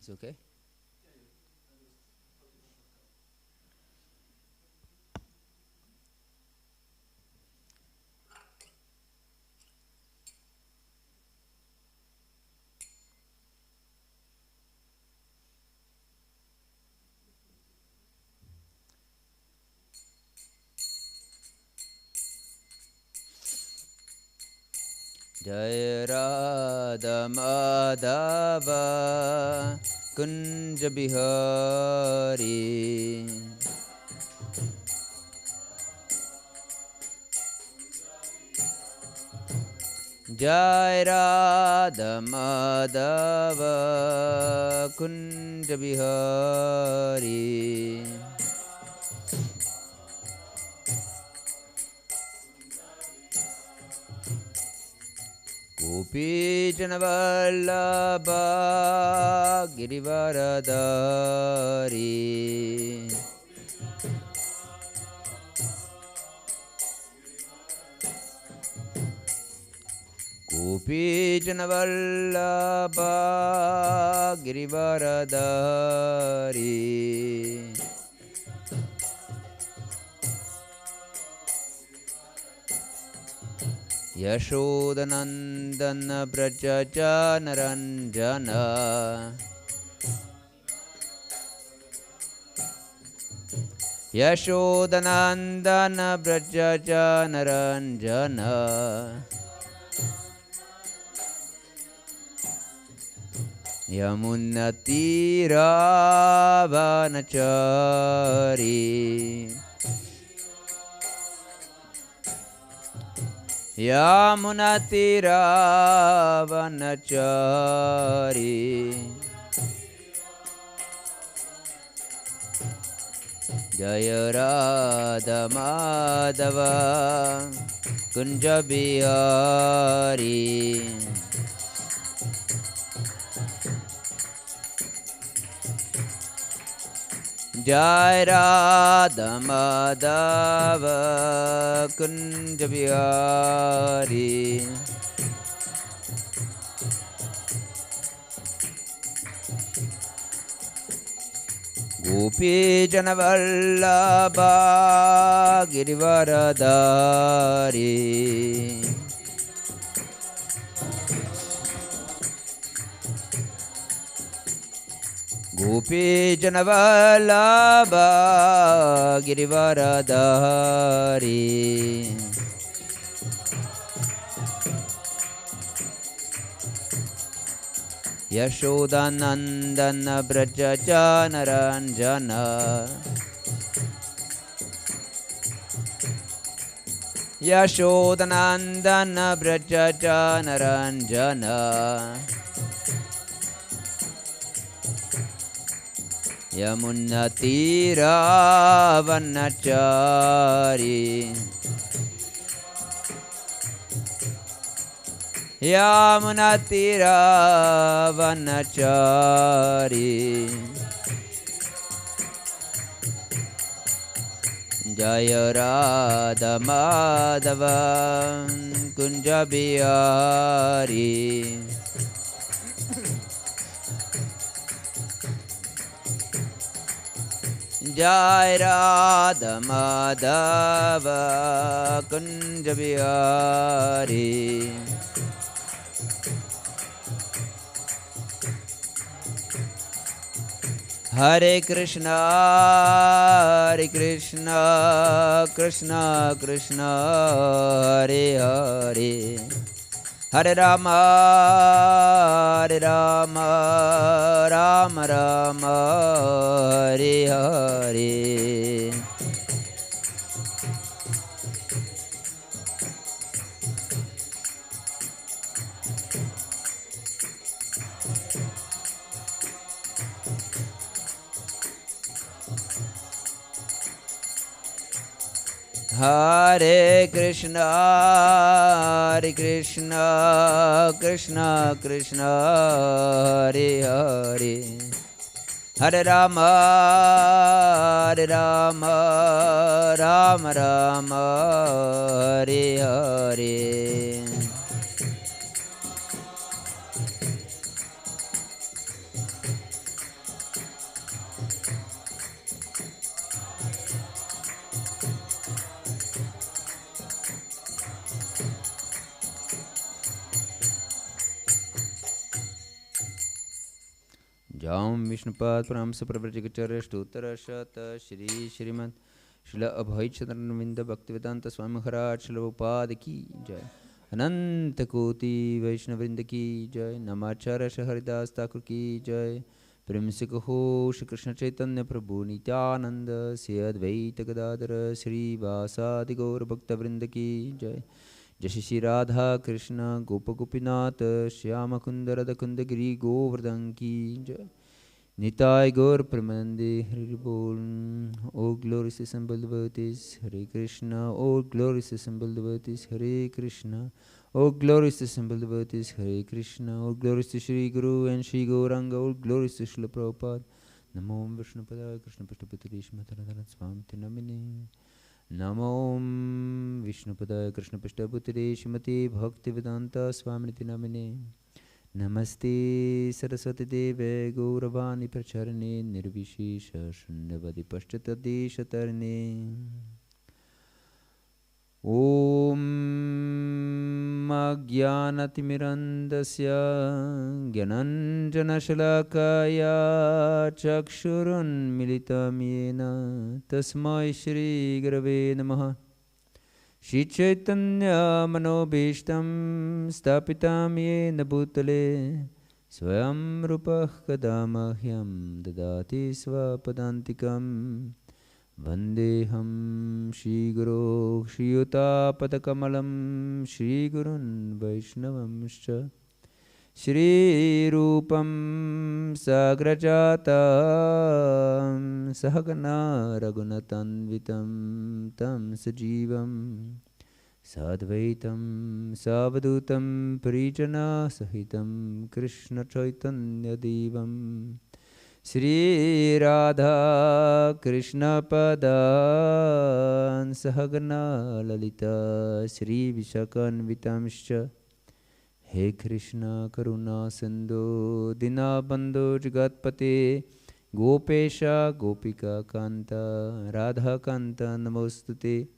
It's okay? Jai Radha Madhava Kunja Bihari Jai Radha Madhava Kunja Bihari Gopi Janavallabha Girivaradari Gopi Janavallabha Girivaradari Yashodanandana Brajaja Naranjana Yashodanandana Brajaja Naranjana Yamunatiravanachari Yamunatiravanachari Jaya Radha Madhava Kunja Bihari Jai Radha Madhava Kunja Bihari Gopi Janavallabha Girivaradari Gopi Janavallabha Girivaradari Yashodanandana Brajaja Naranjana Yashodanandana Brajaja Naranjana Yamunatiravanachari Yamunatiravanachari Jaya Radha Madhava Kunja Bihari Jai Radha Madhava Kunja Bihari Hare Krishna Krishna Krishna Hare Hare Hare Rama Rama Rama Hare Hare Hare Krishna Krishna Krishna Hare Hare Hare Rama Rama Rama Hare Hare Jam Vishnupad Pramsa Pravrajagacharya Stutara Shata Shri Shriman Srila Abhay Chandranvinda Bhaktivedanta Swami Maharaj Srila Prabhupada Ki Jai Ananta Koti Vaishnavrinda Ki Jai Namacharya Haridas Thakur Ki Jai Prem se kaho Shri Krishna Chaitanya Prabhu Nityananda Sri Advaita Gadadara Sri Vasadi Gaur Bhakta Vrinda Ki Jai Jai Shri Radha Krishna Gopa Gopinath Shyama Kunda Radha Kunda Giri Govardhan Ki Jai Nitai Gaur Pramande Hari Bol. O glorious assembled devotees Hare Krishna. O glorious assembled devotees Hare Krishna. O glorious assembled devotees Hare Krishna. O glorious to Shri Guru and Shri Gauranga. O glorious to Srila Prabhupada. Namo Vishnu Padaya Krishna Pashtapati Shmatanadan Swamiti Namini. Namo Vishnu Padaya Krishna Pashtapati Shrimati Bhaktivedanta Swamiti Namini. Namaste Saraswati Deve Gauravani Pracharane Nirvishesha Shunyavadi Pashtati Shatarne. Om Agyanatimirandasya Gyananjana Shalakaya Chakshurun Militam Yena Tasmai Shri Gurave Namaha. Shri Chaitanya Manobhishtam Stapitam Yena Bhutale Swayam Rupah Kadamahyam Dadati Swapadantikam Vandeham Shri Guru Shri Yuta Padakamalam Shri Gurun Vaishnavamscha Shri Rupam Sagrajatam Sahagana Raghunatanvitam Tam Sajivam Sadvaitam Savadutam Parijana Sahitam Krishna Chaitanya Devam Shri Radha Krishna Padan Sahagana Lalita Shri Vishakanvitamscha. He Krishna Karuna Sindhu Dinabandhu Jagatpate Gopesha Gopika Kanta Radha Kanta Namostute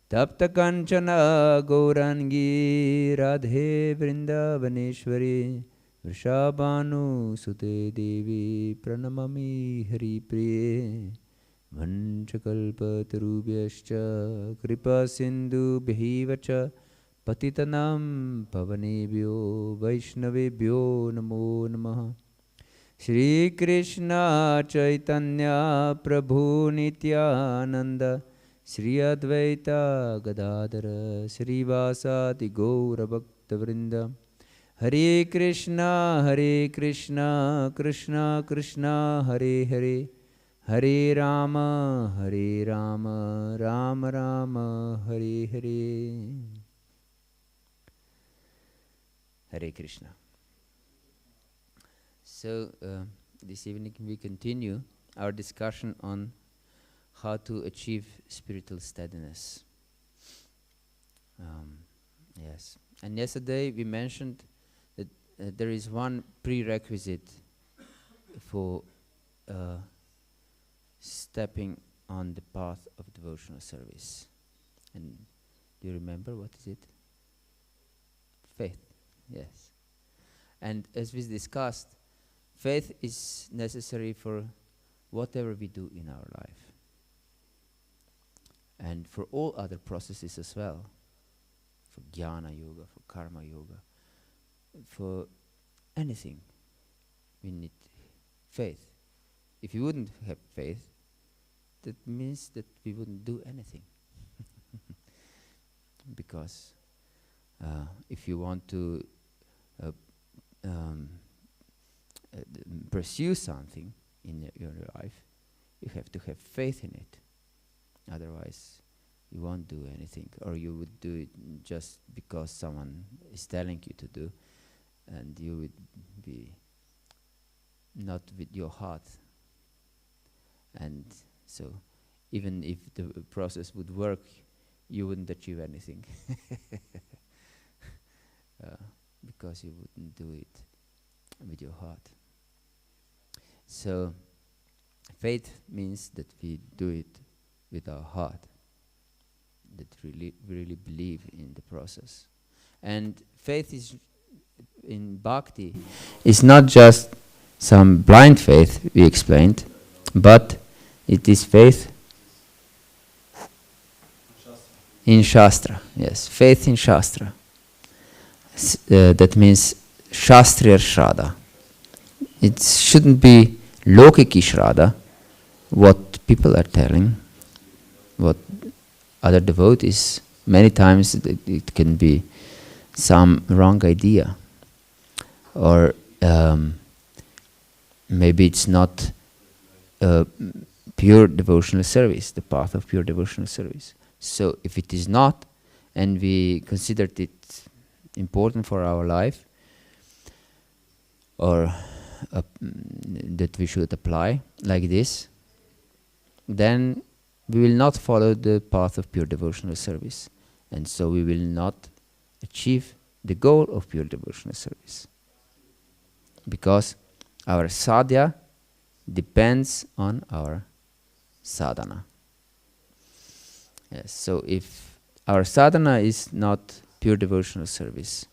Tapta Kanchana Gaurangi Radhe Vrindavaneshwari Vrishabhanu Sute Devi Pranamami Hari Priye Vanchakalpatarubhyascha Kripa Sindhu Bhivacha Patitanam Pavanebhyo Vaishnavebhyo Namo Namaha. Shri Krishna Chaitanya Prabhu Nityananda Shri Advaita Gadadara Shri Vasadi Gaura Bhakta Vrinda. Hare Krishna Krishna Krishna Hare Hare Hare Rama Rama Rama Hare Hare. Hare Krishna. So this evening we continue our discussion on how to achieve spiritual steadiness. Yes, and yesterday we mentioned that there is one prerequisite for stepping on the path of devotional service. And do you remember what is it? Faith. Yes. And as we discussed, faith is necessary for whatever we do in our life. And for all other processes as well. For jnana yoga, for karma yoga, for anything, we need faith. If you wouldn't have faith, that means that we wouldn't do anything. Because if you want to pursue something in your life, you have to have faith in it. Otherwise, you won't do anything, or you would do it just because someone is telling you to do, and you would be not with your heart. And so, even if the process would work, you wouldn't achieve anything. Because you wouldn't do it with your heart. So, faith means that we do it with our heart, that really believe in the process. And faith is in bhakti is not just some blind faith, we explained, but it is faith in Shastra. Yes, faith in Shastra. That means Shastriya Shraddha. It shouldn't be Lokiki Shraddha, what people are telling, what other devotees, many times it can be some wrong idea, or maybe it's not pure devotional service, the path of pure devotional service. So if it is not, and we considered it important for our life, or that we should apply like this, then we will not follow the path of pure devotional service, and so we will not achieve the goal of pure devotional service, because our sadhya depends on our sadhana. Yes, so if our sadhana is not pure devotional service,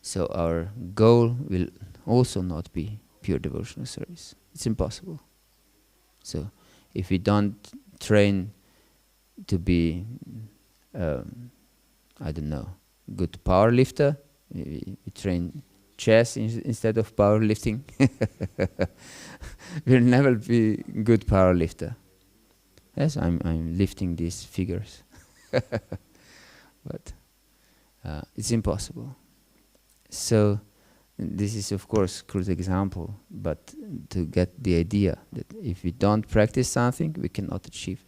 so our goal will also not be pure devotional service. It's impossible. So if we don't train to be, I don't know, good power lifter, we train chess instead of powerlifting, we'll never be good power lifter. Yes, I'm lifting these figures, but it's impossible. So this is of course a crude example, but to get the idea that if we don't practice something, we cannot achieve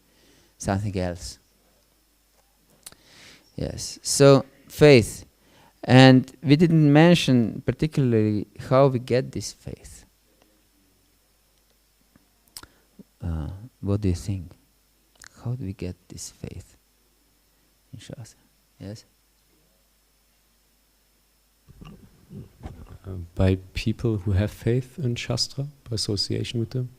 something else. Yes, so faith. And we didn't mention particularly how we get this faith. What do you think? How do we get this faith in Shastra? Yes? By people who have faith in Shastra, by association with them?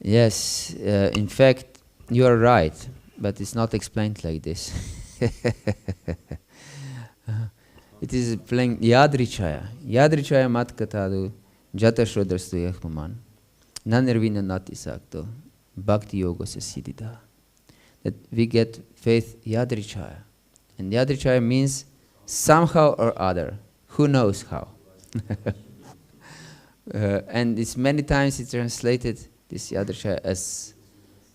Yes, in fact, you are right, but it's not explained like this. It is plain Yadrichaya. Yadrichaya matkatadu jata shrodrastu yachmaman nanirvina nati sakto bhakti yoga siddhita. That we get faith Yadrichaya. And Yadrichaya means somehow or other. Who knows how? And it's many times it's translated, this Yadrichaya, as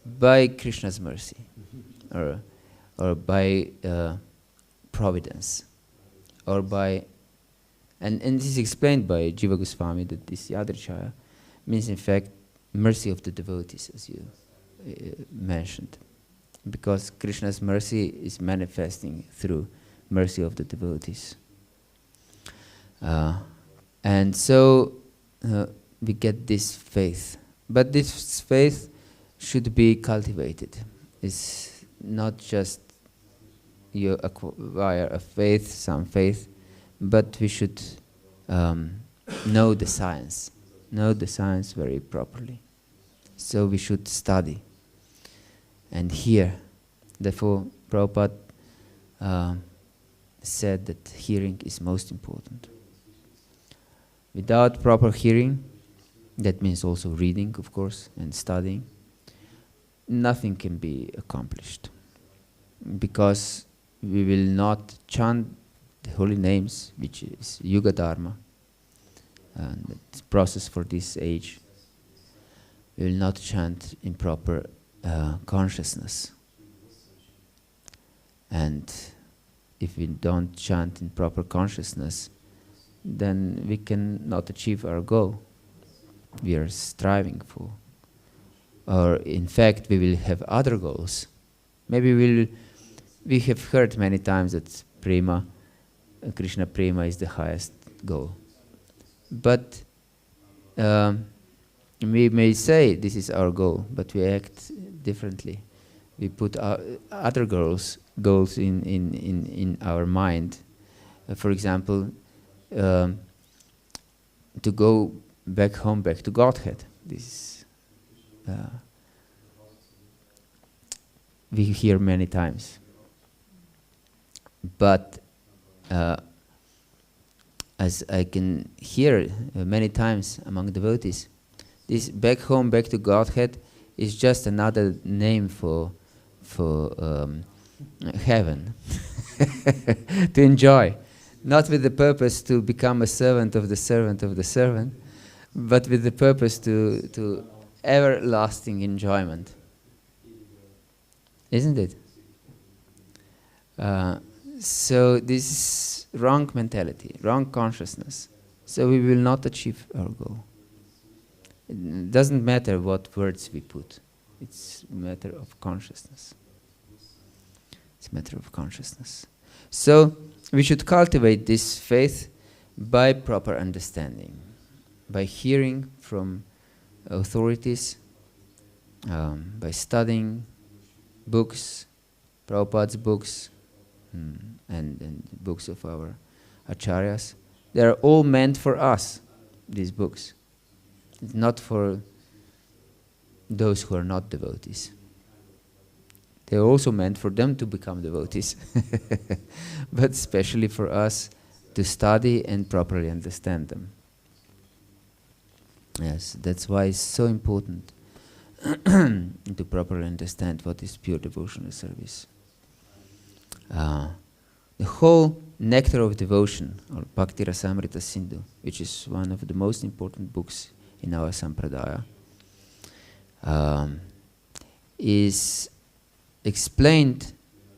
by Krishna's mercy, or by providence, or by, and this is explained by Jiva Goswami, that this Yadrichaya means in fact mercy of the devotees, as you mentioned, because Krishna's mercy is manifesting through mercy of the devotees. And so we get this faith, but this faith should be cultivated. It's not just you acquire a faith, some faith, but we should know the science very properly. So we should study and hear. Therefore, Prabhupada said that hearing is most important. Without proper hearing, that means also reading, of course, and studying, nothing can be accomplished, because we will not chant the holy names, which is Yuga Dharma, and the process for this age. We will not chant in proper consciousness. And if we don't chant in proper consciousness, then we cannot achieve our goal we are striving for. Or in fact, we will have other goals. Maybe we have heard many times that prema, Krishna prema is the highest goal. But we may say this is our goal, but we act differently. We put our other goals in our mind. For example, to go back home, back to Godhead. This we hear many times. But as I can hear many times among devotees, this back home, back to Godhead is just another name for heaven to enjoy, not with the purpose to become a servant of the servant of the servant, but with the purpose to everlasting enjoyment. Isn't it? So this is wrong mentality, wrong consciousness. So we will not achieve our goal. It doesn't matter what words we put. It's a matter of consciousness. It's a matter of consciousness. So we should cultivate this faith by proper understanding, by hearing from authorities, by studying books, Prabhupada's books, and books of our acharyas. They are all meant for us, these books. It's not for those who are not devotees. They are also meant for them to become devotees, but especially for us to study and properly understand them. Yes, that's why it's so important to properly understand what is pure devotional service. The whole nectar of devotion, or Bhakti Rasamrita Sindhu, which is one of the most important books in our sampradaya, is explained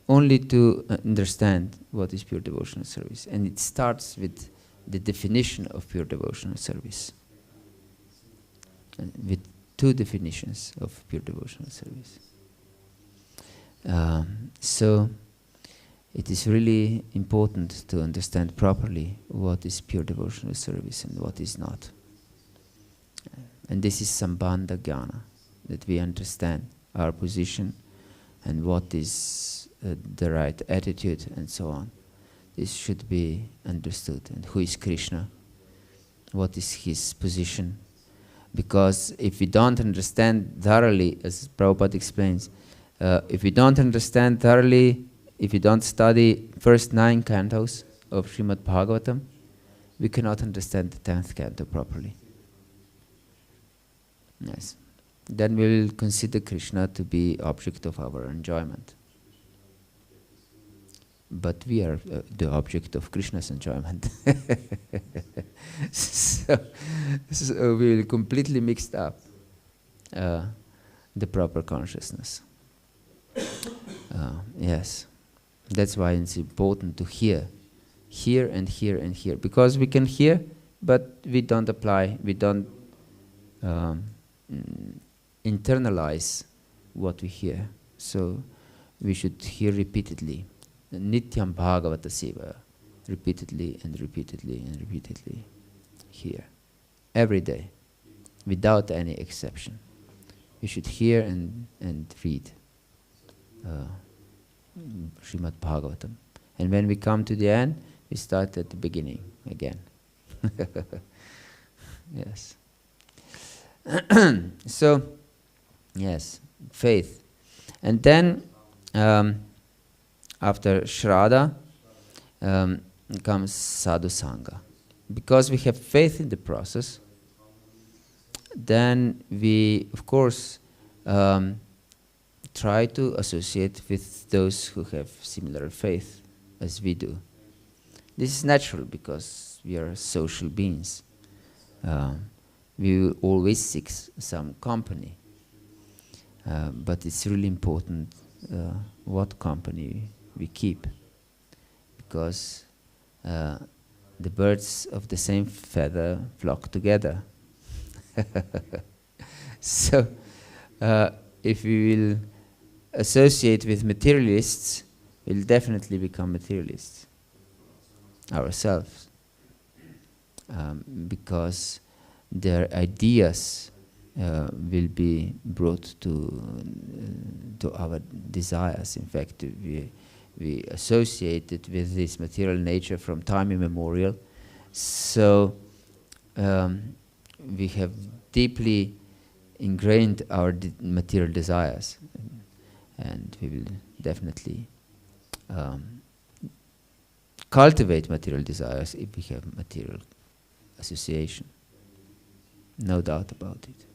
only to understand what is pure devotional service. And it starts with the definition of pure devotional service. And with two definitions of pure devotional service. So it is really important to understand properly what is pure devotional service and what is not. And this is Sambandha Jnana, that we understand our position and what is the right attitude and so on. This should be understood. And who is Krishna? What is his position? Because if we don't understand thoroughly, as Prabhupada explains, if we don't understand thoroughly, if we don't study first 9 cantos of Srimad Bhagavatam, we cannot understand the 10th canto properly. Yes. Then we will consider Krishna to be object of our enjoyment. But we are the object of Krishna's enjoyment. so we will completely mixed up the proper consciousness. Yes. That's why it's important to hear and hear and hear. Because we can hear, but we don't apply, we don't internalize what we hear. So we should hear repeatedly. Nityam Bhagavata Seva. Repeatedly and repeatedly and repeatedly. Hear. Every day. Without any exception. We should hear and read Srimad Bhagavatam. And when we come to the end, we start at the beginning again. Yes. So, yes, faith. And then, after Shraddha, comes Sadhu Sangha. Because we have faith in the process, then we, of course, try to associate with those who have similar faith as we do. This is natural because we are social beings. We will always seek some company. But it's really important what company we keep. Because the birds of the same feather flock together. So if we will associate with materialists, we'll definitely become materialists ourselves. Because their ideas will be brought to our desires. In fact, we associate it with this material nature from time immemorial. So we have deeply ingrained our material desires, and we will definitely cultivate material desires if we have material association. No doubt about it.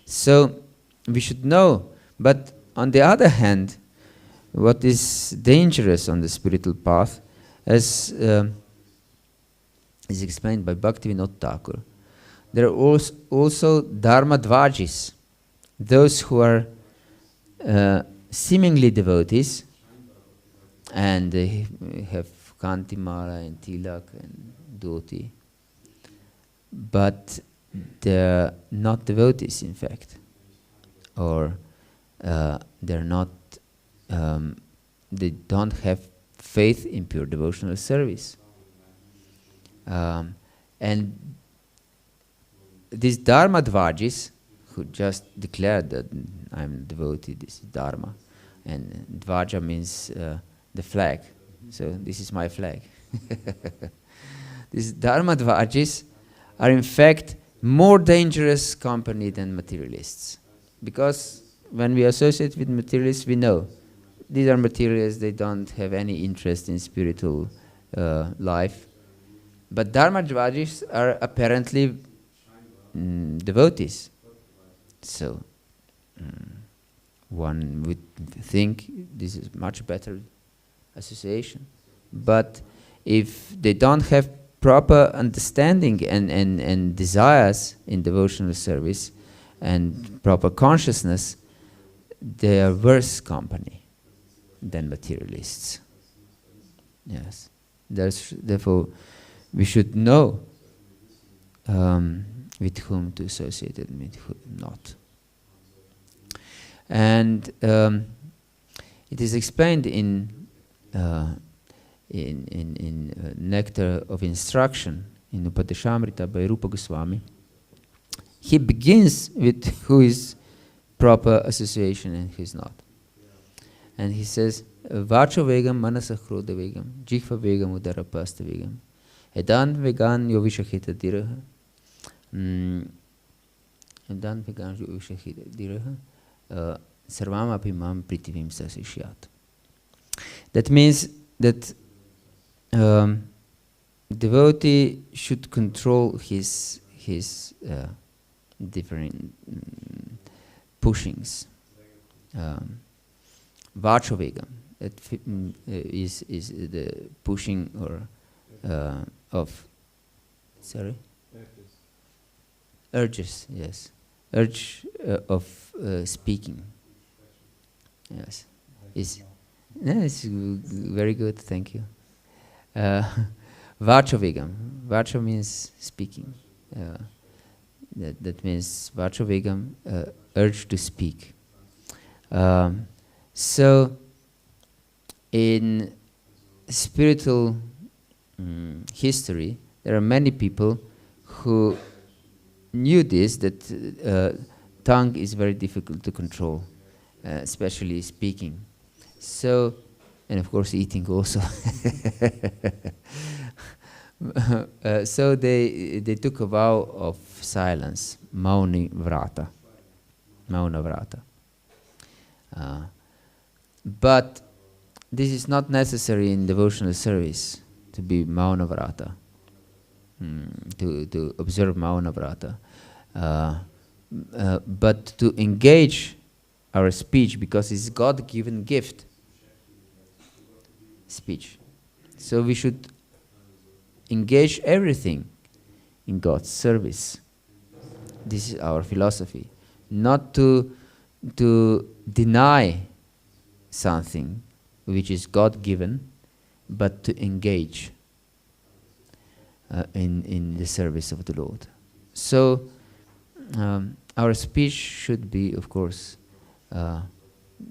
So we should know, but on the other hand, what is dangerous on the spiritual path, as is explained by Bhaktivinoda Thakur, there are also Dharma Dvajis, those who are seemingly devotees, and they have Kantimala and Tilak and Dhoti, but they're not devotees, in fact, or they're not. They don't have faith in pure devotional service, and these Dharma Dvajis, who just declared that I'm devotee, this is Dharma, and Dvaja means the flag. So this is my flag. These Dharma Dvajis are in fact more dangerous company than materialists, because when we associate with materialists, we know these are materialists, they don't have any interest in spiritual life. But Dharma Dvajis are apparently devotees. So one would think this is much better association. But if they don't have proper understanding and desires in devotional service and proper consciousness, they are worse company than materialists. Yes. Therefore, we should know with whom to associate and with whom not. And it is explained in Nectar of Instruction in Upadeshamrita by Rupa Goswami. He begins with who is proper association and who is not. And he says, Vacho vegam manasa krodha vegam, jihva vegam udara pasta vegam, edan vegan yovishachita diraha, edan vegan yovishachita diraha, sarvam apimam pritivim sasishyat. That means that devotee should control his different pushings. Vachovegam, that is the pushing or of urges, yes, urge of speaking. Yes, it's very good. Thank you. Vachovegam. Vacho means speaking. That means vachovegam, urge to speak. So, in spiritual history, there are many people who knew this, that tongue is very difficult to control, especially speaking. So, and of course eating also. So they took a vow of silence, mauni vrata, mauna vrata. But this is not necessary in devotional service to be mauna vrata, to observe mauna vrata, but to engage our speech, because it's God-given gift. Speech. So we should engage everything in God's service. This is our philosophy. Not to deny something which is God-given, but to engage in the service of the Lord. So our speech should be, of course,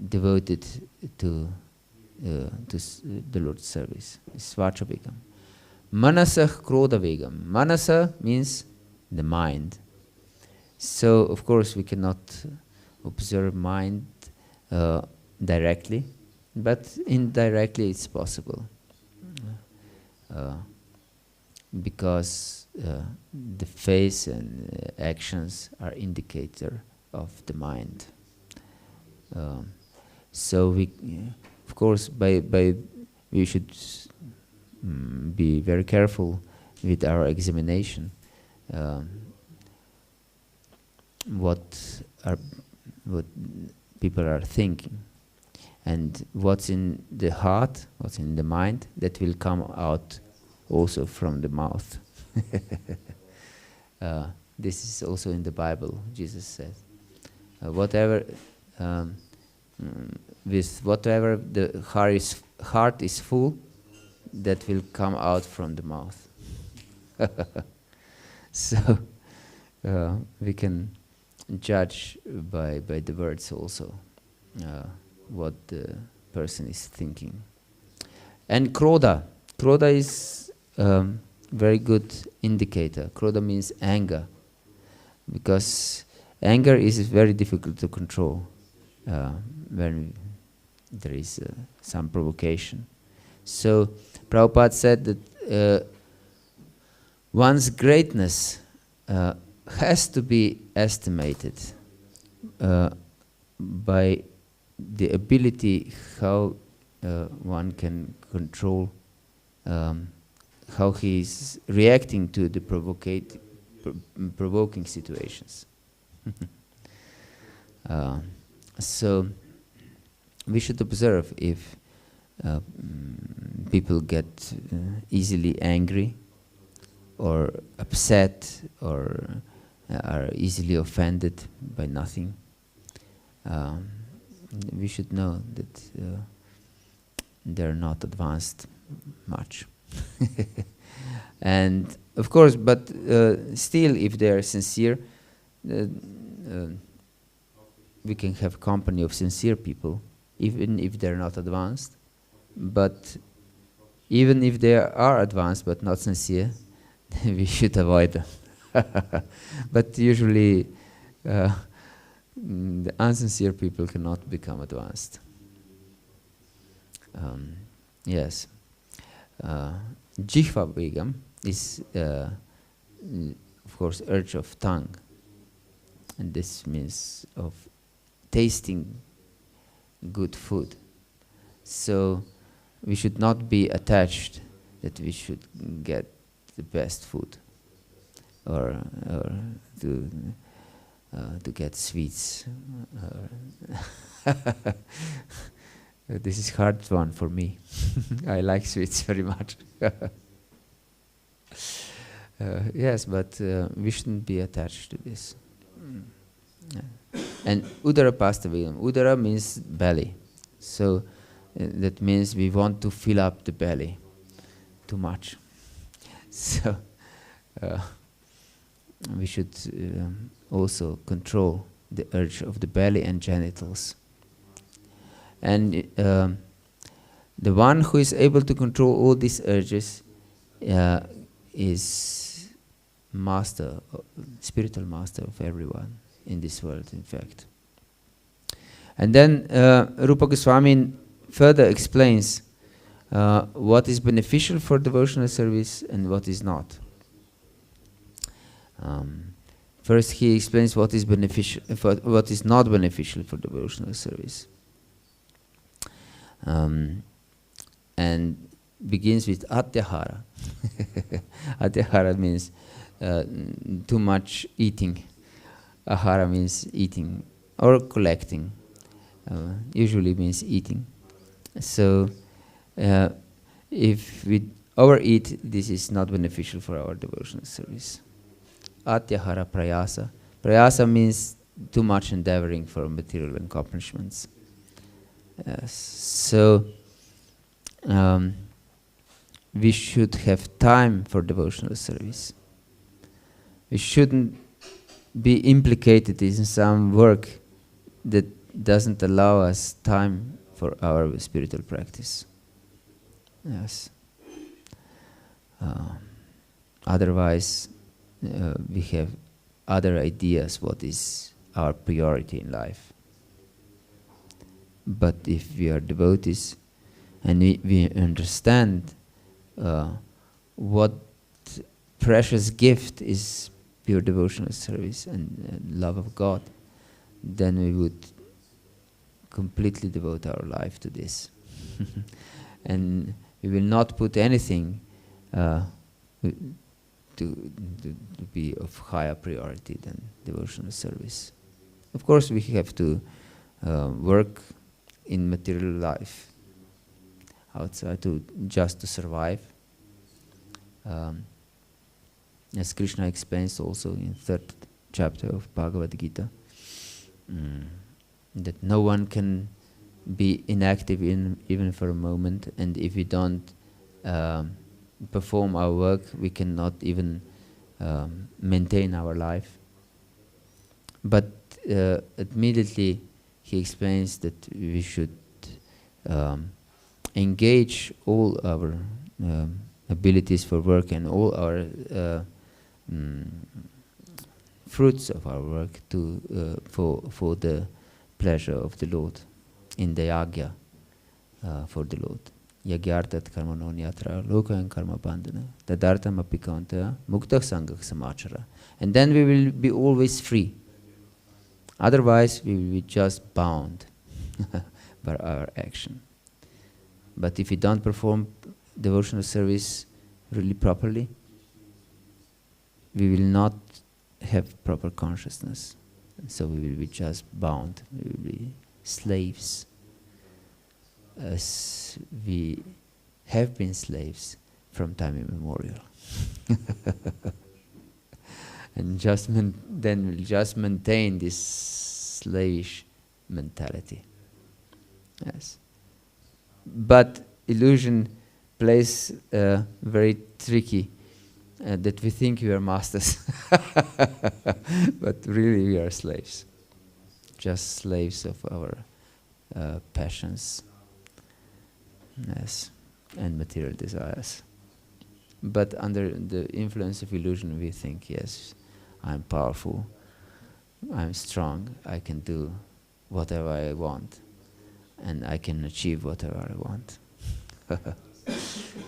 devoted to the Lord's service. Svachavegam. Manasah krodha vegam. Manasa means the mind. So, of course, we cannot observe mind directly, but indirectly it's possible. Because the face and actions are indicator of the mind. So we, of course, we should be very careful with our examination. What people are thinking, and what's in the heart, what's in the mind, that will come out also from the mouth. This is also in the Bible. Jesus said, with whatever the heart is full, that will come out from the mouth. So we can judge by the words also what the person is thinking. And krodha is very good indicator. Krodha means anger, because anger is very difficult to control when there is some provocation. So Prabhupada said that one's greatness has to be estimated by the ability how one can control how he is reacting to the provoking situations. So we should observe if people get easily angry or upset or are easily offended by nothing. We should know that they're not advanced much. And of course, but still, if they are sincere, we can have company of sincere people, even if they're not advanced. But even if they are advanced but not sincere, we should avoid them. But usually, the unsincere people cannot become advanced. Yes. Jihva Begam is, of course, urge of tongue. And this means of tasting good food. So we should not be attached that we should get the best food or to get sweets. This is hard one for me. I like sweets very much. Yes, but we shouldn't be attached to this. And udara pastavayam. Udara means belly. So that means we want to fill up the belly too much. So we should also control the urge of the belly and genitals. And the one who is able to control all these urges is master, spiritual master of everyone in this world, in fact. And then Rupa Goswami further explains what is beneficial for devotional service and what is not. First, he explains what is beneficial, what is not beneficial for devotional service, and begins with atyahara. Atyahara means too much eating. Ahara means eating or collecting. Usually means eating. So, if we overeat, this is not beneficial for our devotional service. Atyahara prayasa. Prayasa means too much endeavoring for material accomplishments. So, we should have time for devotional service. We shouldn't be implicated in some work that doesn't allow us time for our spiritual practice. Yes. Otherwise, we have other ideas what is our priority in life. But if we are devotees and we understand what precious gift is pure devotional service and love of God, then we would completely devote our life to this. And we will not put anything to be of higher priority than devotional service. Of course, we have to work in material life outside just to survive. As Krishna explains also in 3rd chapter of Bhagavad Gita, that no one can be inactive even for a moment, and if we don't perform our work, we cannot even maintain our life. But immediately he explains that we should engage all our abilities for work and all our fruits of our work for the pleasure of the Lord, in the yagya for the Lord. Yagyartat karma non yatra lokayan karma bandhana tadartam apikanta mukta sangha samachara. And then we will be always free. Otherwise, we will be just bound by our action. But if we don't perform devotional service really properly, we will not have proper consciousness. So we will be just bound. We will be slaves, as we have been slaves from time immemorial. And then we'll just maintain this slavish mentality. Yes. But illusion plays very tricky, that we think we are masters, but really we are slaves. Just slaves of our passions, yes, and material desires. But under the influence of illusion, we think, yes, I'm powerful, I'm strong, I can do whatever I want, and I can achieve whatever I want.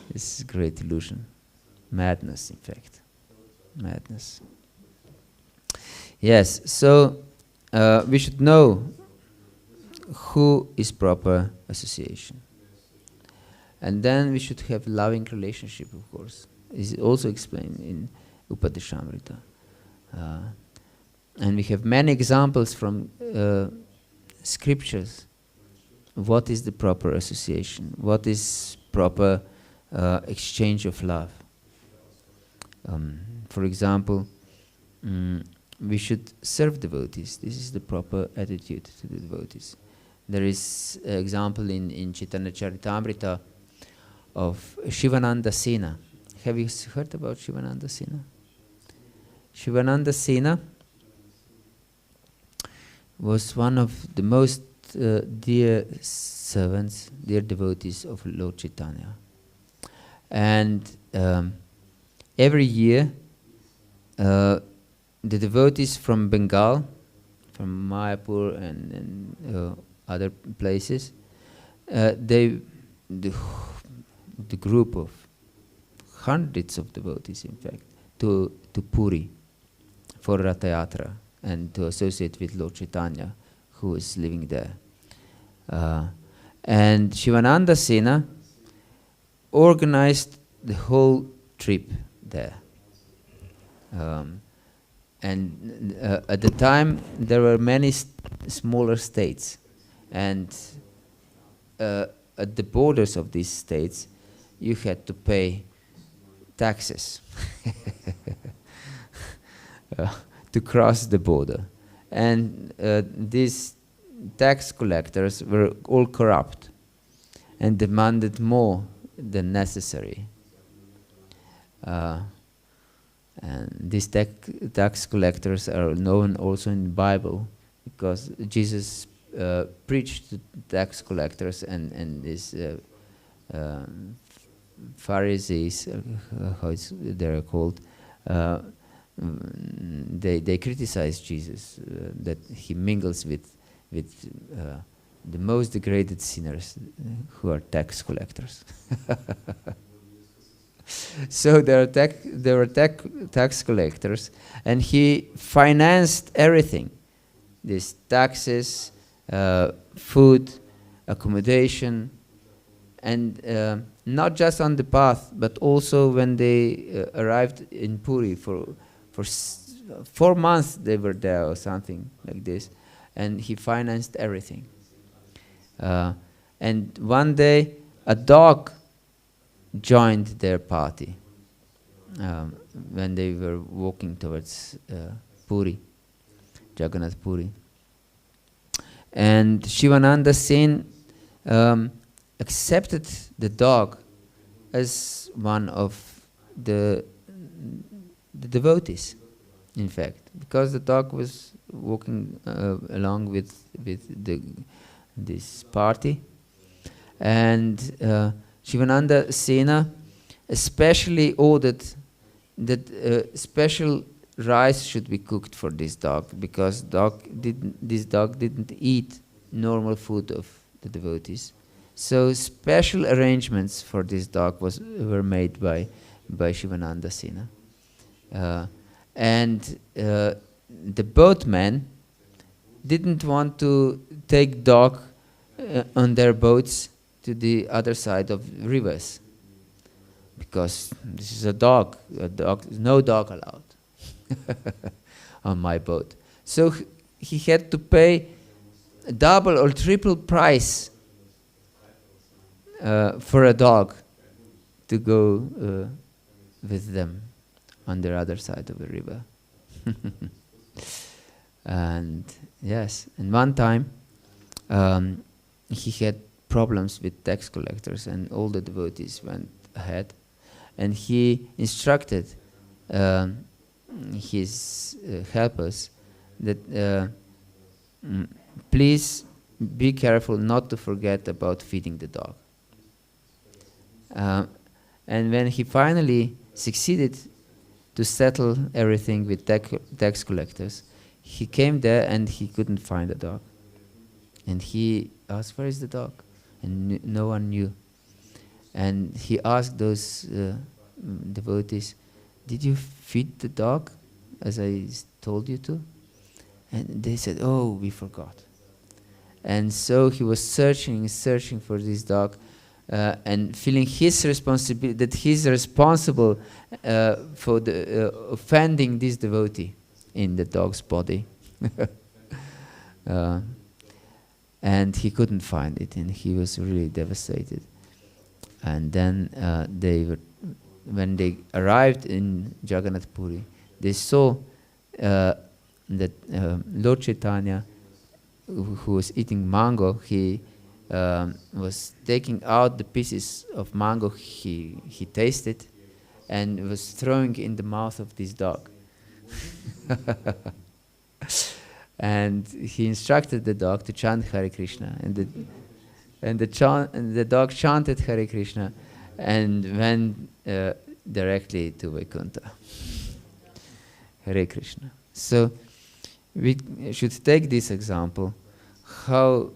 This is great illusion. Madness, in fact. Madness. Yes, so we should know who is proper association. And then we should have loving relationship, of course. It's also explained in Upadeshamrita. And we have many examples from scriptures. What is the proper association? What is proper exchange of love? For example, we should serve devotees. This is the proper attitude to the devotees. There is an example in Chaitanya Charitamrita of Shivananda Sena. Have you heard about Shivananda Sena? Shivananda Sena was one of the most dear servants, dear devotees of Lord Chaitanya. And every year, the devotees from Bengal, from Mayapur and other places, the group of hundreds of devotees, in fact, to Puri for Ratha Yatra and to associate with Lord Chaitanya, who is living there. And Shivananda Sena organized the whole trip there. And at the time, there were many smaller states. And at the borders of these states, you had to pay taxes to cross the border. And these tax collectors were all corrupt and demanded more than necessary. And these tax collectors are known also in the Bible, because Jesus preached to tax collectors and these Pharisees, how they're called, they criticize Jesus, that he mingles with the most degraded sinners, who are tax collectors. So there were tax collectors, and he financed everything: these taxes, food, accommodation, and not just on the path, but also when they arrived in Puri for 4 months they were there or something like this, and he financed everything. And one day a dog joined their party when they were walking towards Puri, Jagannath Puri. And Shivananda Sen accepted the dog as one of the devotees, in fact, because the dog was walking along with this party. And Shivananda Sena especially ordered that special rice should be cooked for this dog, because this dog didn't eat normal food of the devotees. So special arrangements for this dog were made by Shivananda Sena. And the boatmen didn't want to take dog on their boats to the other side of rivers, because this is a dog. No dog allowed on my boat. So he had to pay double or triple price for a dog to go with them on the other side of the river. And yes, and one time he had problems with tax collectors, and all the devotees went ahead, and he instructed his helpers that please be careful not to forget about feeding the dog. And when he finally succeeded to settle everything with tax collectors, he came there and he couldn't find the dog. And he asked, where is the dog? And no one knew. And he asked those devotees, did you feed the dog as I told you to? And they said, oh, we forgot. And so he was searching for this dog, and feeling his responsibility, that he's responsible for offending this devotee in the dog's body. And he couldn't find it, and he was really devastated. And then when they arrived in Jagannath Puri, they saw that Lord Chaitanya, who was eating mango, he was taking out the pieces of mango he tasted, and was throwing in the mouth of this dog. And he instructed the dog to chant Hare Krishna, and the dog chanted Hare Krishna and went directly to Vaikuntha. Hare Krishna. So we should take this example, how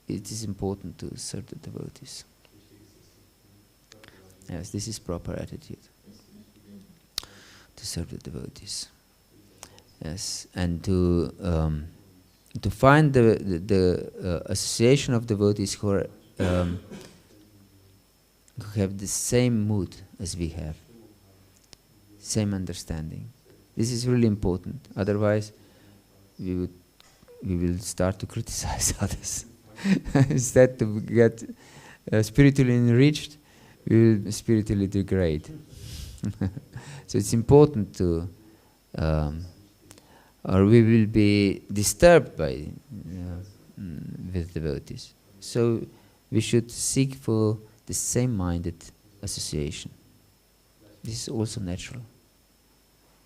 it is important to serve the devotees. Yes, this is proper attitude, to serve the devotees. Yes, and to find the association of devotees who have the same mood as we have, same understanding. This is really important. Otherwise, we will start to criticize others. Instead to get spiritually enriched, we will spiritually degrade. So it's important to, or we will be disturbed by with devotees. So we should seek for the same-minded association. This is also natural.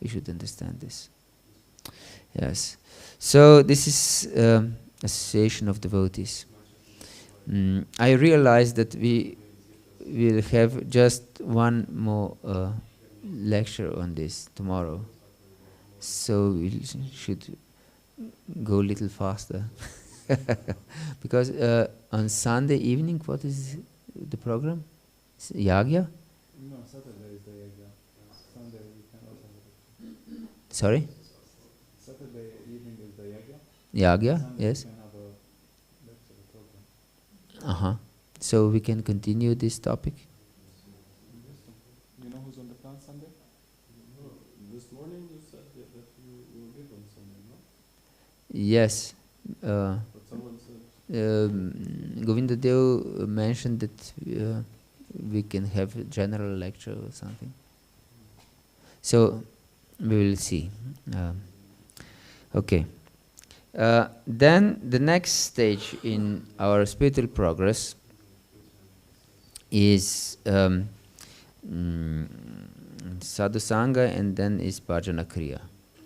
We should understand this. Yes. So this is association of devotees. I realize that we will have just one more lecture on this tomorrow. So we should go a little faster. Because on Sunday evening, what is the program? Yagya? No, Saturday is the Yagya. Sunday we can also have it. Sorry? Saturday evening is the Yagya. Yagya, Sunday yes. we can have a lecture program. Uh-huh. So we can continue this topic. You know who's on the plan Sunday? No, this morning you said that you will give on Sunday, no? Yes. But someone said Govinda Dev mentioned that we can have a general lecture or something. So we will see. Okay. Then the next stage in our spiritual progress is sadhusanga, and then is bhajana kriya.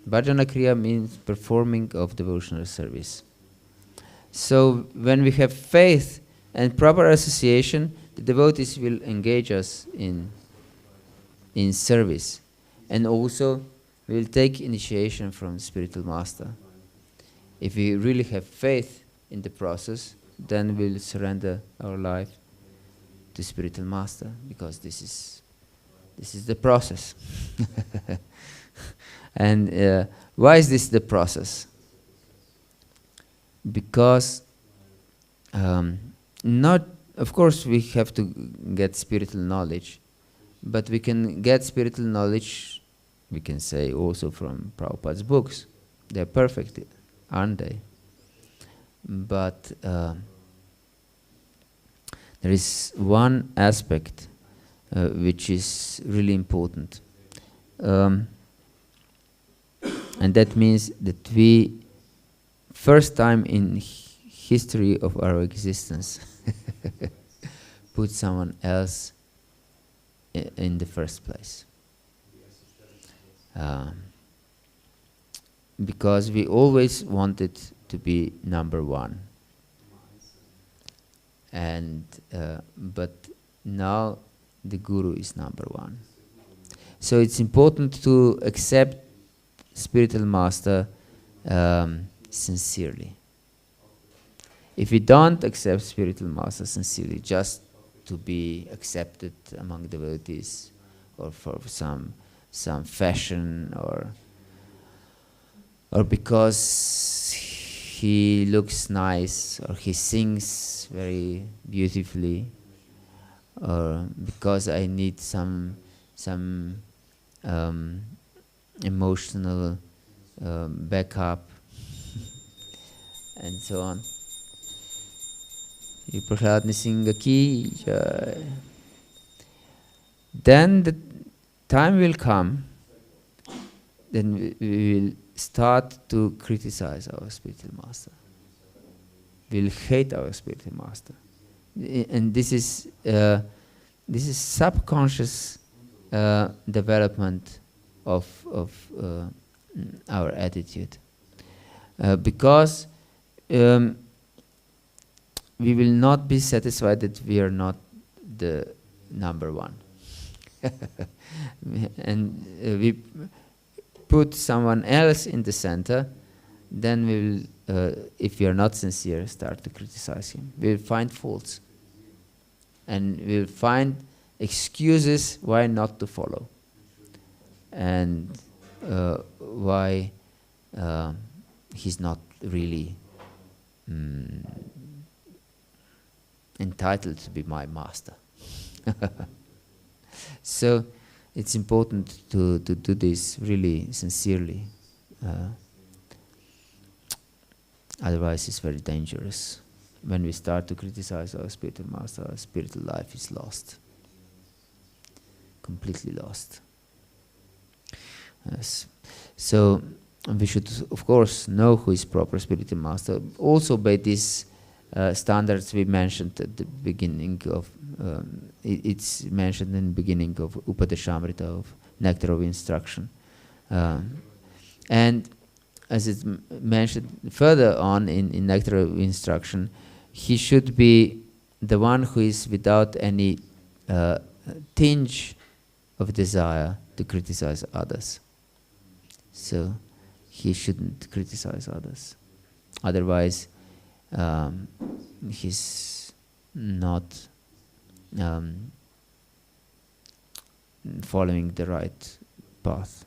Bhajana kriya means performing of devotional service. So when we have faith and proper association, the devotees will engage us in service, and also we will take initiation from the spiritual master. If we really have faith in the process, then we'll surrender our life to spiritual master, because this is the process. And why is this the process? Because not, of course, we have to get spiritual knowledge, but we can get spiritual knowledge, we can say, also from Prabhupada's books. They're perfect, aren't they? But there is one aspect which is really important. And that means that we, first time in history of our existence, put someone else in the first place. Because we always wanted to be number one. And but now the Guru is number one. So it's important to accept spiritual master sincerely. If we don't accept spiritual master sincerely, just to be accepted among devotees, or for some fashion, or because he looks nice, or he sings very beautifully, or because I need some emotional backup, and so on. Prasad Nisingha ki jai. Then the time will come, then we will start to criticize our spiritual master. We'll hate our spiritual master. And this is subconscious development of our attitude. Because we will not be satisfied that we are not the number one. And we put someone else in the center, then we will, if we are not sincere, start to criticize him. We will find faults. And we will find excuses why not to follow. And why he's not really entitled to be my master. So it's important to do this really sincerely. Otherwise it's very dangerous. When we start to criticize our spiritual master, our spiritual life is lost. Completely lost. Yes. So we should, of course, know who is proper spiritual master. Also by these standards we mentioned at the beginning of, it's mentioned in the beginning of Upadeshamrita, of Nectar of Instruction. And as it's mentioned further on in Nectar of Instruction, he should be the one who is without any tinge of desire to criticize others. So he shouldn't criticize others. Otherwise, he's not following the right path,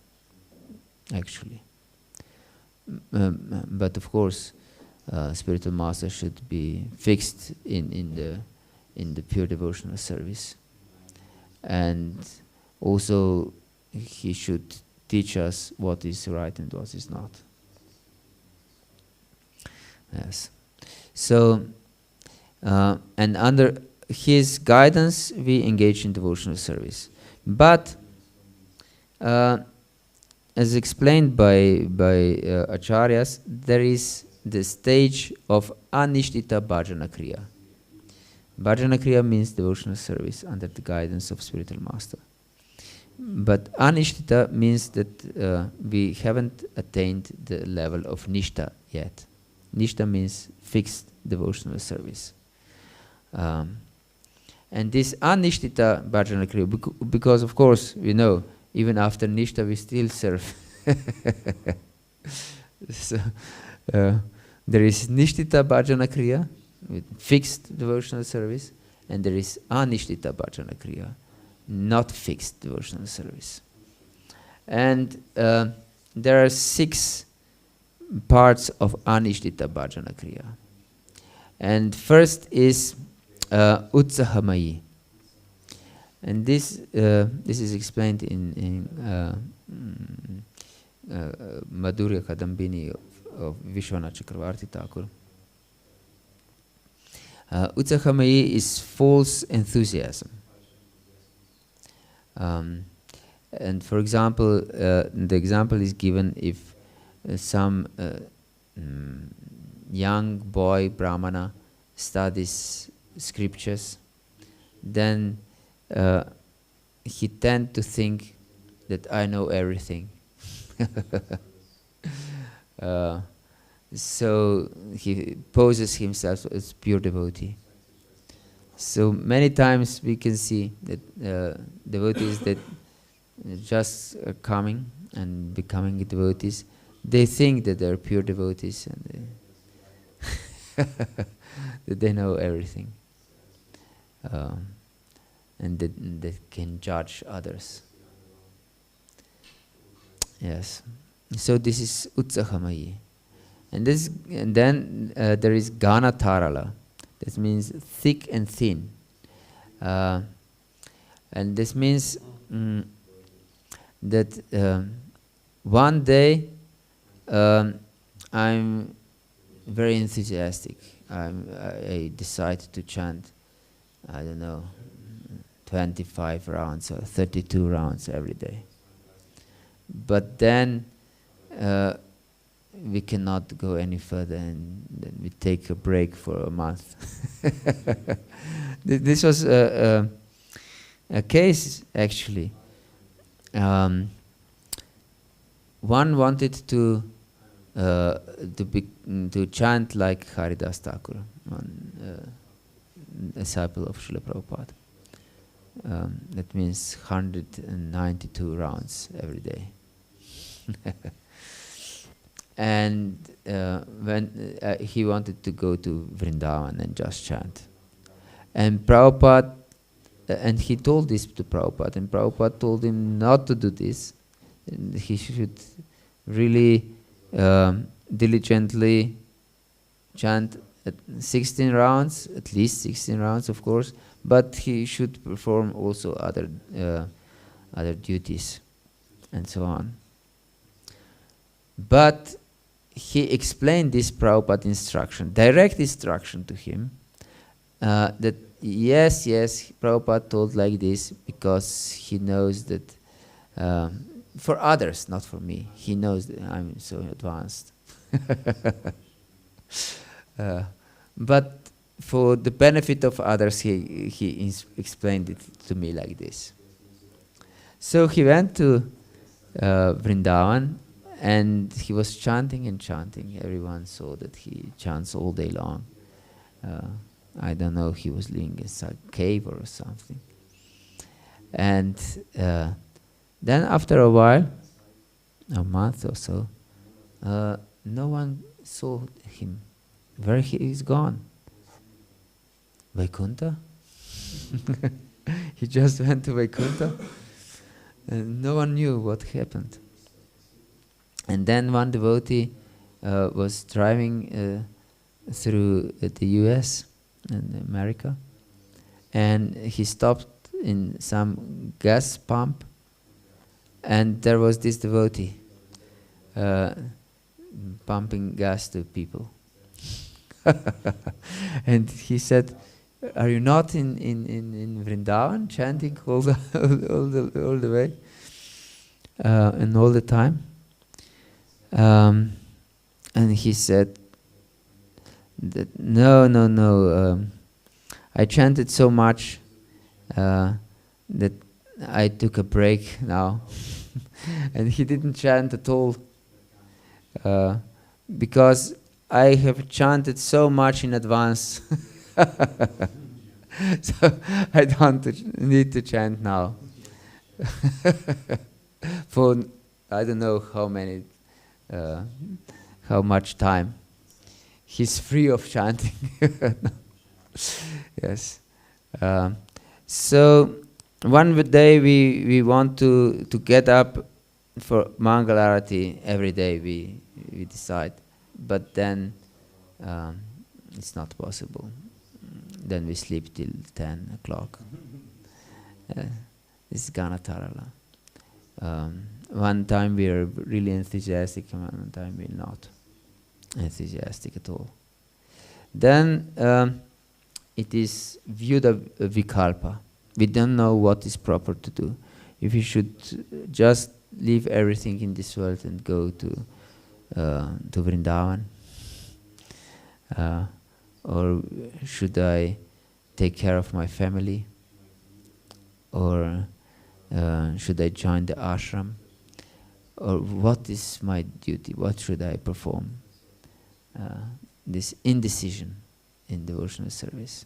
actually. But of course, spiritual master should be fixed in in the pure devotional service. And also he should teach us what is right and what is not. Yes. So, and under his guidance, we engage in devotional service. But, as explained by Acharyas, there is the stage of Anishtita Bhajana Kriya. Bhajana Kriya means devotional service under the guidance of spiritual master. But Anishtita means that we haven't attained the level of Nishta yet. Nishta means fixed devotional service. And this Anishtita Bhajana Kriya, because of course, we know, even after Nishta we still serve. So, there is Nishtita Bhajana Kriya, with fixed devotional service, and there is Anishtita Bhajana Kriya, not fixed devotional service. And there are 6 parts of Anishtita Bhajana Kriya. And first is Utsahamayi. And this is explained in Madhurya Kadambini of Vishwanath Chakravarti Thakur. Utsahamayi is false enthusiasm. And for example, the example is given if some young boy Brahmana studies scriptures, then he tends to think that I know everything. So he poses himself as pure devotee. So many times we can see that devotees that just are coming and becoming devotees, they think that they're pure devotees and that they know everything, and that they can judge others. Yes. So this is Utsahamayi. And then there is Gana Tarala. This means thick and thin. And this means that one day I'm very enthusiastic. I decide to chant, I don't know, 25 rounds or 32 rounds every day. But then we cannot go any further, and then we take a break for a month. This was a case, actually. One wanted to chant like Haridas Thakur, one disciple of Srila Prabhupada. That means 192 rounds every day. And when he wanted to go to Vrindavan and just chant, and Prabhupada, and he told this to Prabhupada, and Prabhupada told him not to do this. And he should really diligently chant at 16 rounds, at least 16 rounds, of course, but he should perform also other duties, and so on. But he explained this Prabhupada instruction, direct instruction to him, that yes, Prabhupada told like this because he knows that, for others, not for me, he knows that I'm so advanced. But for the benefit of others, he explained it to me like this. So he went to Vrindavan, and he was chanting and chanting. Everyone saw that he chants all day long. I don't know, he was living in some cave or something. And then after a while, a month or so, no one saw him. Where he is gone? Vaikuntha? He just went to Vaikuntha, and no one knew what happened. And then one devotee was driving through the US and America, and he stopped in some gas pump, and there was this devotee pumping gas to people. And he said, "Are you not in Vrindavan chanting all the way and all the time?" And he said that no. I chanted so much that I took a break now. And he didn't chant at all because I have chanted so much in advance. So I don't need to chant now. For I don't know how much time. He's free of chanting. Yes. So one day we want to get up for Mangalarati every day. We decide, but then it's not possible. Then we sleep till 10 o'clock. This is Ganatarala. One time we are really enthusiastic, and one time we're not enthusiastic at all. Then it is Vyuda Vikalpa. We don't know what is proper to do. If we should just leave everything in this world and go to Vrindavan, or should I take care of my family, or should I join the ashram, or what is my duty? What should I perform? This indecision in devotional service.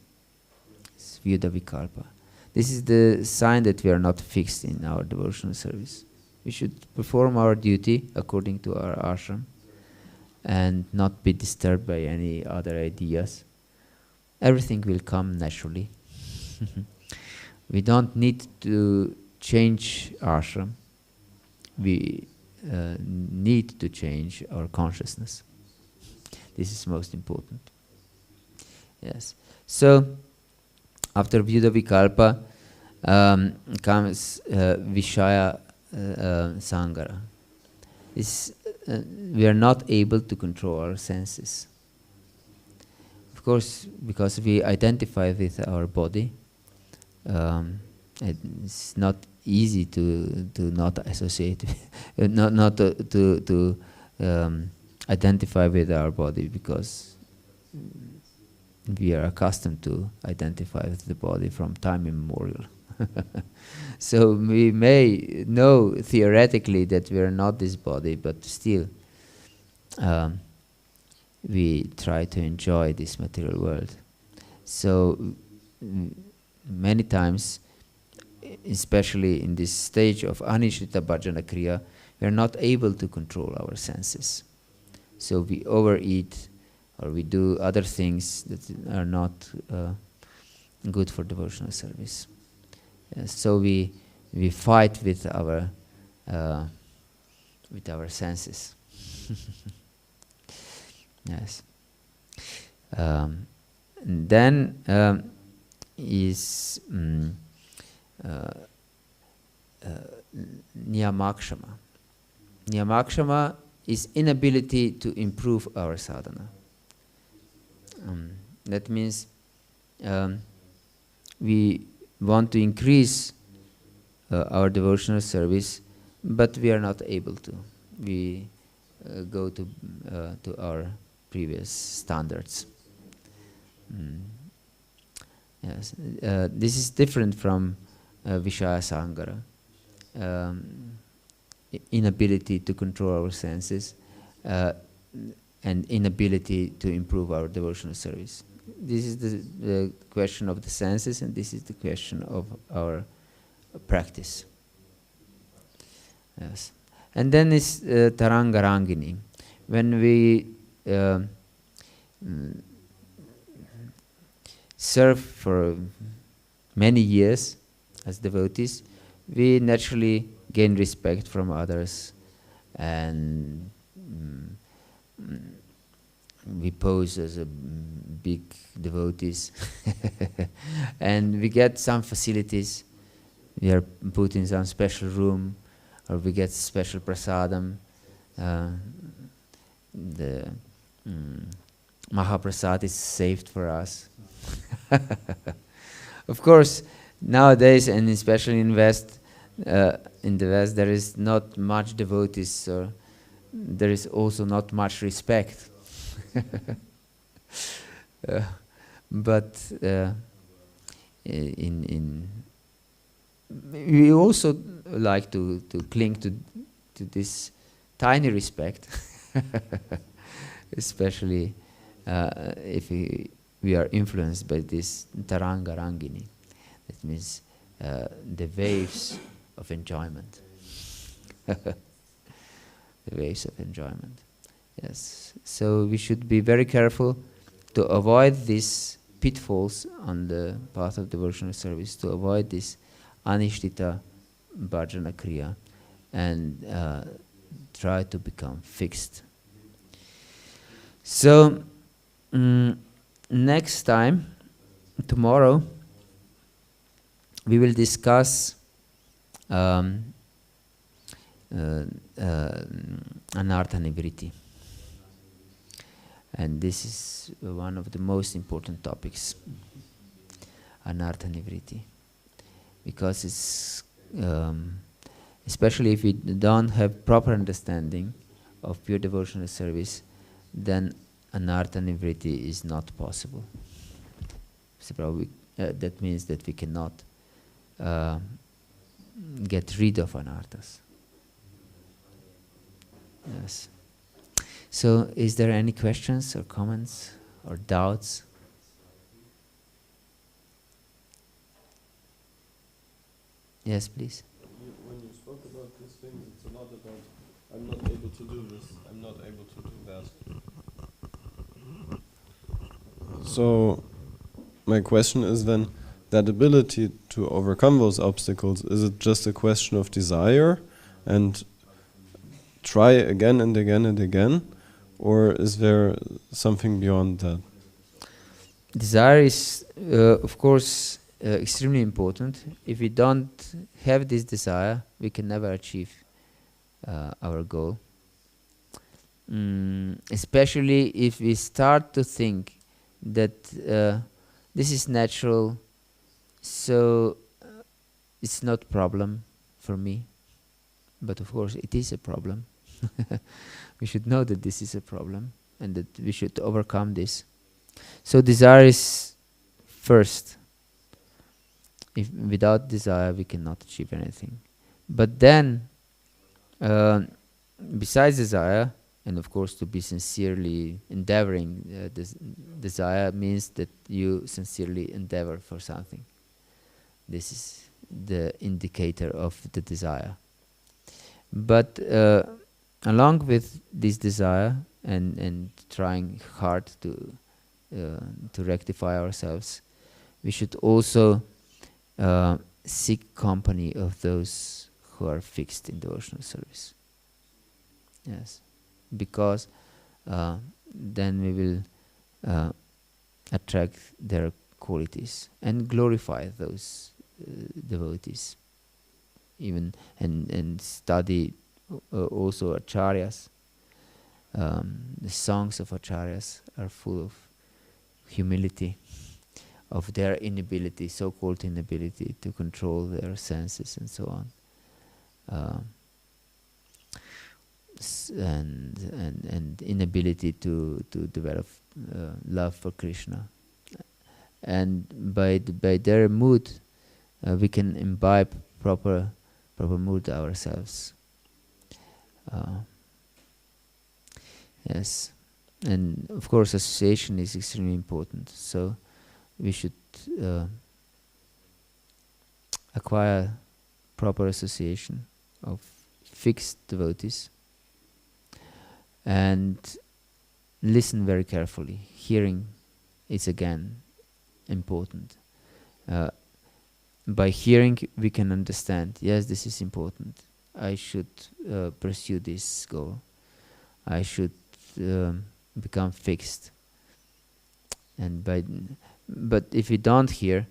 It's Vyuda Vikalpa. This is the sign that we are not fixed in our devotional service. We should perform our duty according to our ashram and not be disturbed by any other ideas. Everything will come naturally. We don't need to change ashram. We need to change our consciousness. This is most important. Yes. So, after Vyuda Vikalpa comes Vishaya Sangara. We are not able to control our senses. Of course, because we identify with our body, it's not easy to not associate, not to identify with our body, because we are accustomed to identify with the body from time immemorial. So we may know theoretically that we are not this body, but still we try to enjoy this material world. So many times, especially in this stage of anishrita bhajana kriya, we are not able to control our senses. So we overeat, or we do other things that are not good for devotional service. So we fight with our senses. Yes. Then is Niyamakshama. Niyamakshama is inability to improve our sadhana. That means we want to increase our devotional service, but we are not able to. We go to our previous standards. Yes, this is different from Vishaya Sangara. Inability to control our senses and inability to improve our devotional service. This is the question of the senses, and this is the question of our practice. Yes. And then is Tarangarangini. When we serve for many years as devotees, we naturally gain respect from others, and we pose as a big devotees, and we get some facilities. We are put in some special room, or we get special prasadam. The Mahaprasad is saved for us. Of course, nowadays, and especially in the West, there is not much devotees, so there is also not much respect. But we also like to cling to this tiny respect, especially if we are influenced by this taranga rangini. That means the waves of enjoyment. The waves of enjoyment. Yes. So we should be very careful to avoid these pitfalls on the path of devotional service, to avoid this anishtita bhajana kriya, and try to become fixed. So next time, tomorrow, we will discuss anartha nivriti. And this is one of the most important topics, anartha nivriti. Because it's, especially if we don't have proper understanding of pure devotional service, then anartha nivriti is not possible. So probably, that means that we cannot get rid of anarthas. Yes. So, is there any questions or comments or doubts? Yes, please. When you spoke about these things, it's a lot about, I'm not able to do this, I'm not able to do that. So, my question is then, that ability to overcome those obstacles, is it just a question of desire and try again and again and again? Or is there something beyond that? Desire is, of course, extremely important. If we don't have this desire, we can never achieve our goal. Especially if we start to think that this is natural, so it's not a problem for me. But of course, it is a problem. We should know that this is a problem and that we should overcome this. So desire is first. If without desire, we cannot achieve anything. But then, besides desire, and of course to be sincerely endeavoring, desire means that you sincerely endeavor for something. This is the indicator of the desire. But along with this desire and trying hard to rectify ourselves, we should also seek company of those who are fixed in devotional service. Yes, because then we will attract their qualities and glorify those devotees. Even and study also acharyas. The songs of acharyas are full of humility, of their inability, so-called inability to control their senses and so on, and inability to develop love for Krishna. And by their mood, we can imbibe proper mood ourselves. Yes, and of course association is extremely important. So we should acquire proper association of fixed devotees and listen very carefully. Hearing is again important. By hearing, we can understand, yes, this is important. I should pursue this goal. I should become fixed. But if we don't hear,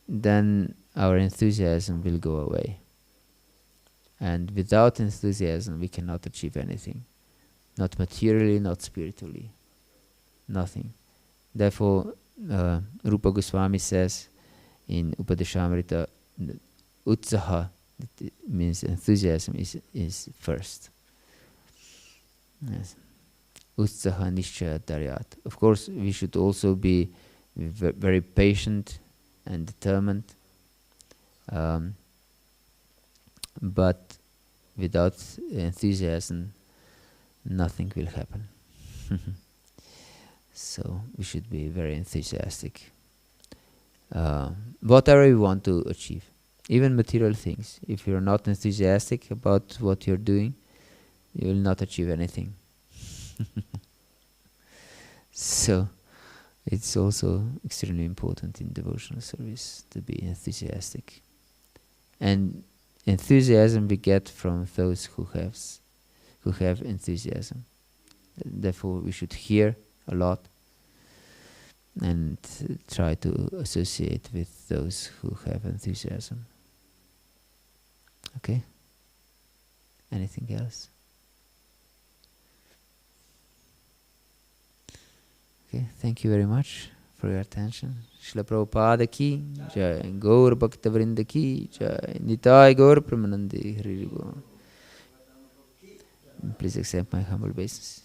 then our enthusiasm will go away. And without enthusiasm, we cannot achieve anything. Not materially, not spiritually. Nothing. Therefore, Rupa Goswami says in Upadeshamrita, Utsaha, that means enthusiasm, is first. Yes. Utsaha nishchaya daryat. Of course, we should also be very patient and determined. But without enthusiasm, nothing will happen. So we should be very enthusiastic. Whatever you want to achieve, even material things, if you're not enthusiastic about what you're doing, you will not achieve anything. So it's also extremely important in devotional service to be enthusiastic. And enthusiasm we get from those who have enthusiasm. Therefore, we should hear a lot and try to associate with those who have enthusiasm. Okay? Anything else? Okay, thank you very much for your attention. Srila Prabhupada ki jai, Gaur Bhakta Vrinda ki jai, Nitai Gaur Pramanandi Hari Gaur. Please accept my humble obeisance.